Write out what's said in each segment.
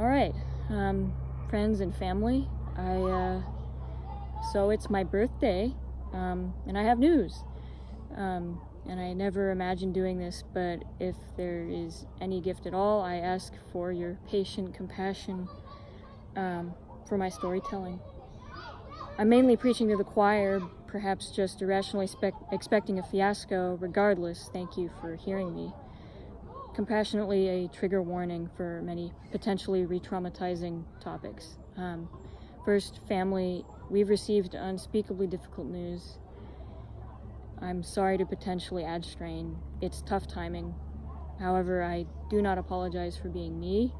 All right, friends and family, so it's my birthday, and I have news. And I never imagined doing this, but if there is any gift at all, I ask for your patient compassion for my storytelling. I'm mainly preaching to the choir, perhaps just irrationally expecting a fiasco. Regardless, thank you for hearing me. Compassionately, a trigger warning for many potentially re-traumatizing topics. First, family, we've received unspeakably difficult news. I'm sorry to potentially add strain. It's tough timing. However, I do not apologize for being me,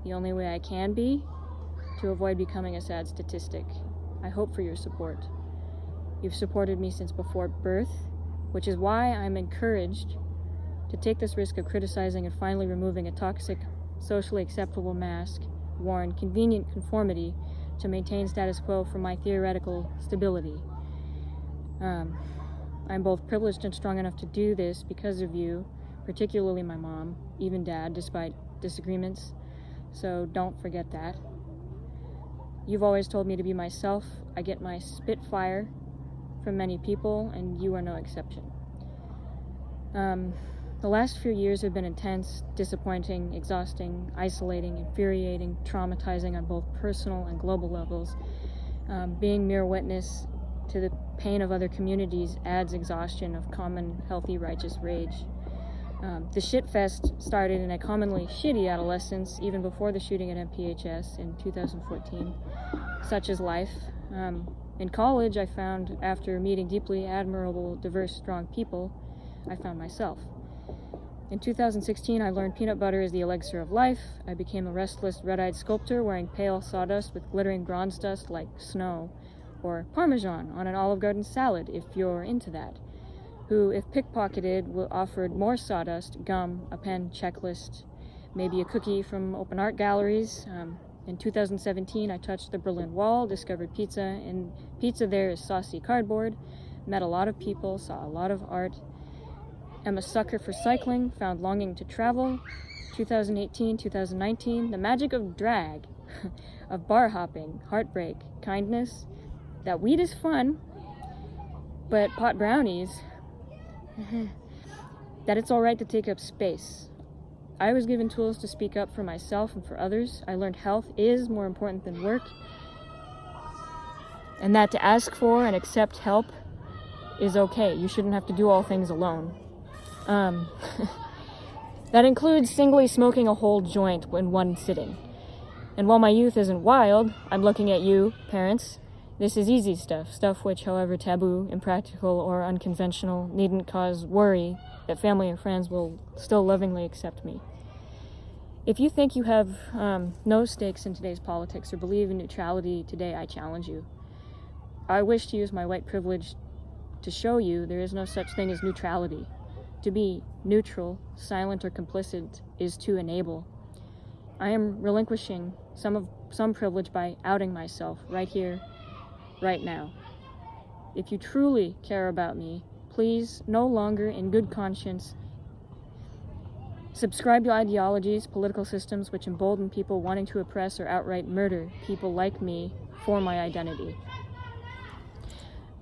the only way I can be, to avoid becoming a sad statistic. I hope for your support. You've supported me since before birth, which is why I'm encouraged to take this risk of criticizing and finally removing a toxic, socially acceptable mask, worn convenient conformity to maintain status quo for my theoretical stability. I'm both privileged and strong enough to do this because of you, particularly my mom, even dad, despite disagreements, so don't forget that. You've always told me to be myself. I get my spitfire from many people, and you are no exception. The last few years have been intense, disappointing, exhausting, isolating, infuriating, traumatizing on both personal and global levels. Being mere witness to the pain of other communities adds exhaustion of common, healthy, righteous rage. The shitfest started in a commonly shitty adolescence, even before the shooting at MPHS in 2014. Such is life. In college, I found, after meeting deeply admirable, diverse, strong people, I found myself. In 2016, I learned peanut butter is the elixir of life. I became a restless, red-eyed sculptor wearing pale sawdust with glittering bronze dust like snow, or Parmesan on an Olive Garden salad, if you're into that, who, if pickpocketed, offered more sawdust, gum, a pen, checklist, maybe a cookie from open art galleries. In 2017, I touched the Berlin Wall, discovered pizza, and pizza there is saucy cardboard, met a lot of people, saw a lot of art. I'm a sucker for cycling, found longing to travel. 2018, 2019, the magic of drag, of bar hopping, heartbreak, kindness. That weed is fun, but pot brownies, that it's all right to take up space. I was given tools to speak up for myself and for others. I learned health is more important than work, and that to ask for and accept help is okay. You shouldn't have to do all things alone. That includes singly smoking a whole joint in one sitting. And while my youth isn't wild, I'm looking at you, parents. This is easy stuff which, however taboo, impractical, or unconventional, needn't cause worry that family and friends will still lovingly accept me. If you think you have no stakes in today's politics or believe in neutrality today, I challenge you. I wish to use my white privilege to show you there is no such thing as neutrality. To be neutral, silent, or complicit is to enable. I am relinquishing some privilege by outing myself right here, right now. If you truly care about me, please, no longer in good conscience, subscribe to ideologies, political systems which embolden people wanting to oppress or outright murder people like me for my identity.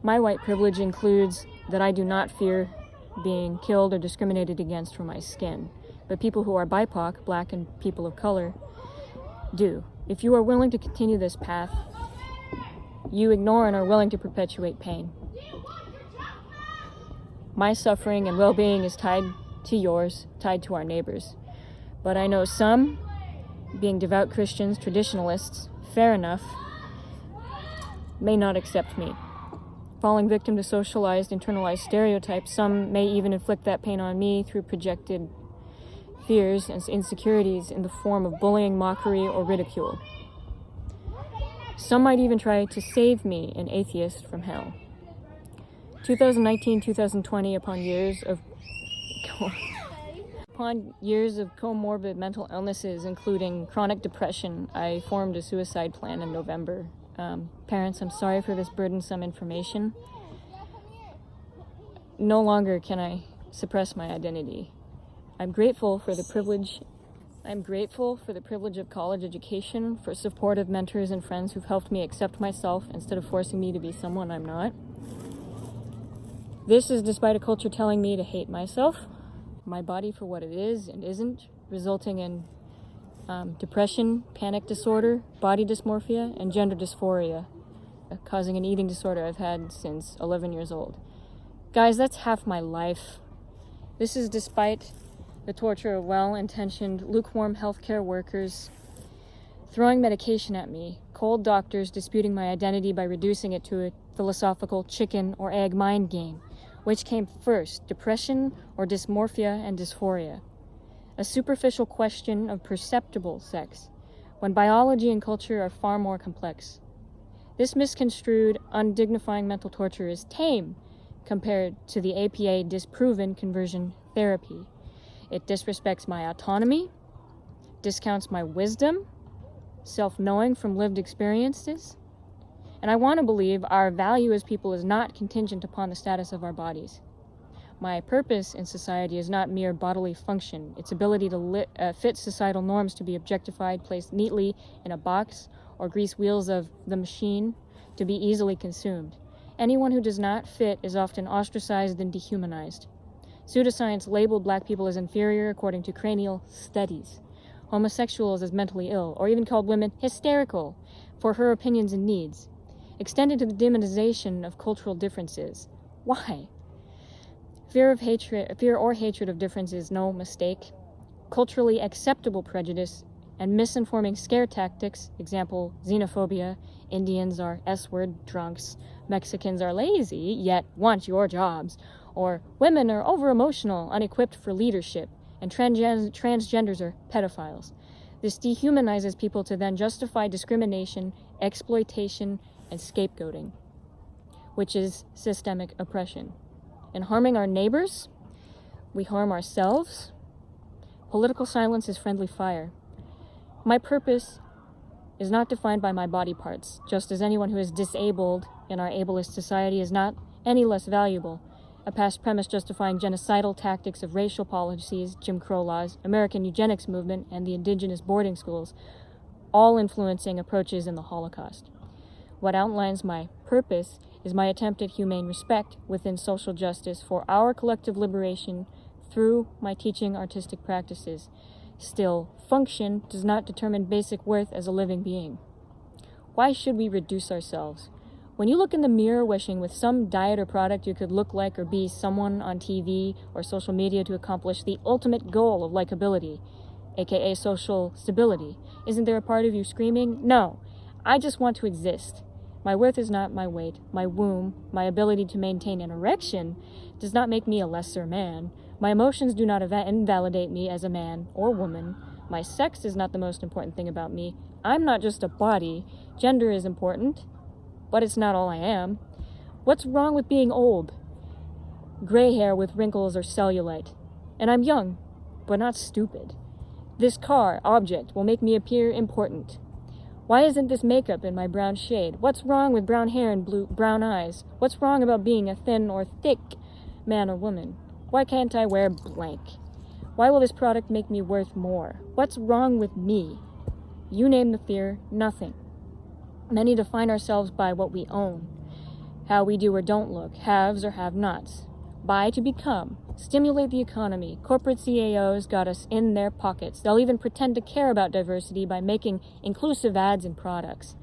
My white privilege includes that I do not fear being killed or discriminated against for my skin, but people who are BIPOC, Black and people of color, do. If you are willing to continue this path, you ignore and are willing to perpetuate pain. My suffering and well-being is tied to yours, tied to our neighbors. But I know some, being devout Christians, traditionalists, fair enough, may not accept me. Falling victim to socialized, internalized stereotypes, some may even inflict that pain on me through projected fears and insecurities in the form of bullying, mockery, or ridicule. Some might even try to save me, an atheist, from hell. 2019, 2020, upon years of comorbid mental illnesses, including chronic depression, I formed a suicide plan in November. Parents, I'm sorry for this burdensome information. No longer can I suppress my identity. I'm grateful for the privilege I'm grateful for the privilege of college education, for supportive mentors and friends who've helped me accept myself instead of forcing me to be someone I'm not. This is despite a culture telling me to hate myself, my body for what it is and isn't, resulting in depression, panic disorder, body dysmorphia, and gender dysphoria, causing an eating disorder I've had since 11 years old. Guys, that's half my life. This is despite the torture of well-intentioned, lukewarm healthcare workers throwing medication at me, cold doctors disputing my identity by reducing it to a philosophical chicken or egg mind game. Which came first, depression or dysmorphia and dysphoria? A superficial question of perceptible sex, when biology and culture are far more complex. This misconstrued, undignifying mental torture is tame compared to the APA disproven conversion therapy. It disrespects my autonomy, discounts my wisdom, self-knowing from lived experiences, and I want to believe our value as people is not contingent upon the status of our bodies. My purpose in society is not mere bodily function, its ability to fit societal norms to be objectified, placed neatly in a box, or grease wheels of the machine to be easily consumed. Anyone who does not fit is often ostracized and dehumanized. Pseudoscience labeled black people as inferior according to cranial studies, homosexuals as mentally ill, or even called women hysterical for her opinions and needs, extended to the demonization of cultural differences. Why? Fear or hatred of difference is no mistake. Culturally acceptable prejudice and misinforming scare tactics, example, xenophobia, Indians are S-word drunks, Mexicans are lazy, yet want your jobs, or women are over-emotional, unequipped for leadership, and transgenders are pedophiles. This dehumanizes people to then justify discrimination, exploitation, and scapegoating, which is systemic oppression. In harming our neighbors, we harm ourselves. Political silence is friendly fire. My purpose is not defined by my body parts, just as anyone who is disabled in our ableist society is not any less valuable. A past premise justifying genocidal tactics of racial policies, Jim Crow laws, American eugenics movement, and the indigenous boarding schools, all influencing approaches in the Holocaust. What outlines my purpose is my attempt at humane respect within social justice for our collective liberation through my teaching artistic practices. Still, function does not determine basic worth as a living being. Why should we reduce ourselves? When you look in the mirror wishing with some diet or product you could look like or be someone on TV or social media to accomplish the ultimate goal of likability, aka social stability, isn't there a part of you screaming, "No, I just want to exist"? My worth is not my weight, my womb, my ability to maintain an erection does not make me a lesser man. My emotions do not invalidate me as a man or woman. My sex is not the most important thing about me. I'm not just a body. Gender is important, but it's not all I am. What's wrong with being old? Gray hair with wrinkles or cellulite. And I'm young, but not stupid. This car, object, will make me appear important. Why isn't this makeup in my brown shade? What's wrong with brown hair and brown eyes? What's wrong about being a thin or thick man or woman? Why can't I wear blank? Why will this product make me worth more? What's wrong with me? You name the fear, nothing. Many define ourselves by what we own, how we do or don't look, haves or have-nots. Buy to become, stimulate the economy. Corporate CAOs got us in their pockets. They'll even pretend to care about diversity by making inclusive ads and products,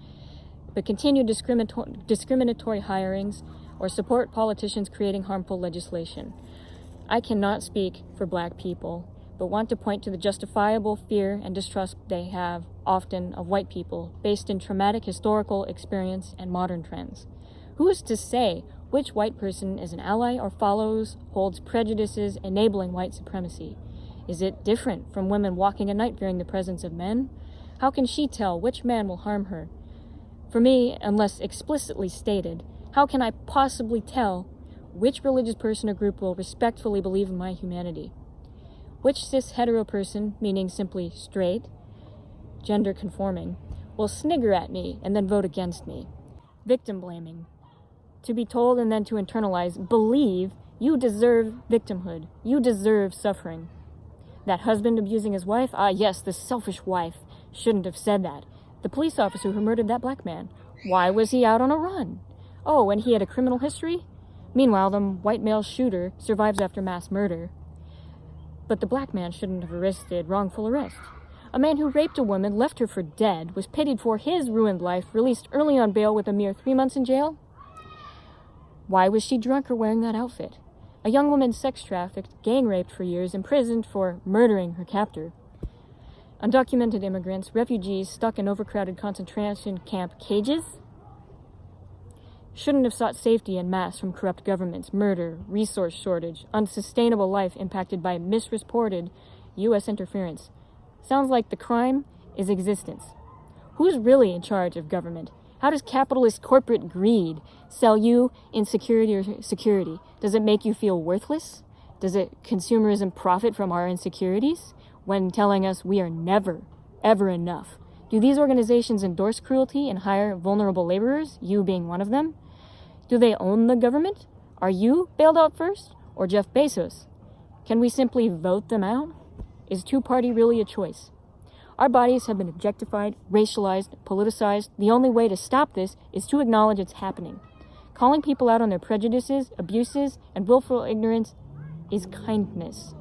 but continue discriminatory hirings or support politicians creating harmful legislation. I cannot speak for black people, but want to point to the justifiable fear and distrust they have often of white people based in traumatic historical experience and modern trends. Who is to say which white person is an ally or holds prejudices enabling white supremacy? Is it different from women walking at night fearing the presence of men? How can she tell which man will harm her? For me, unless explicitly stated, how can I possibly tell which religious person or group will respectfully believe in my humanity? Which cis-hetero person, meaning simply straight, gender conforming, will snigger at me and then vote against me? Victim blaming. To be told and then to internalize, believe you deserve victimhood. You deserve suffering. That husband abusing his wife? Ah, yes, the selfish wife shouldn't have said that. The police officer who murdered that black man, why was he out on a run? Oh, and he had a criminal history? Meanwhile, the white male shooter survives after mass murder. But the black man shouldn't have arrested wrongful arrest. A man who raped a woman, left her for dead, was pitied for his ruined life, released early on bail with a mere 3 months in jail? Why was she drunk or wearing that outfit? A young woman sex trafficked, gang raped for years, imprisoned for murdering her captor. Undocumented immigrants, refugees stuck in overcrowded concentration camp cages? Shouldn't have sought safety en masse from corrupt governments, murder, resource shortage, unsustainable life impacted by misreported U.S. interference. Sounds like the crime is existence. Who's really in charge of government? How does capitalist corporate greed sell you insecurity or security? Does it make you feel worthless? Does it consumerism profit from our insecurities when telling us we are never, ever enough? Do these organizations endorse cruelty and hire vulnerable laborers, you being one of them? Do they own the government? Are you bailed out first, or Jeff Bezos? Can we simply vote them out? Is two-party really a choice? Our bodies have been objectified, racialized, politicized. The only way to stop this is to acknowledge it's happening. Calling people out on their prejudices, abuses, and willful ignorance is kindness.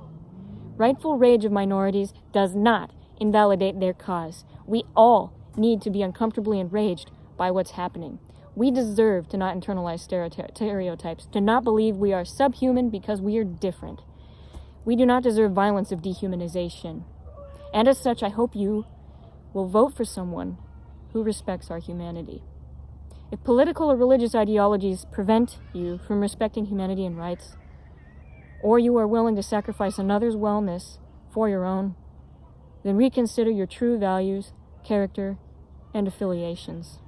Rightful rage of minorities does not invalidate their cause. We all need to be uncomfortably enraged by what's happening. We deserve to not internalize stereotypes, to not believe we are subhuman because we are different. We do not deserve violence of dehumanization. And as such, I hope you will vote for someone who respects our humanity. If political or religious ideologies prevent you from respecting humanity and rights, or you are willing to sacrifice another's wellness for your own, then reconsider your true values, character, and affiliations.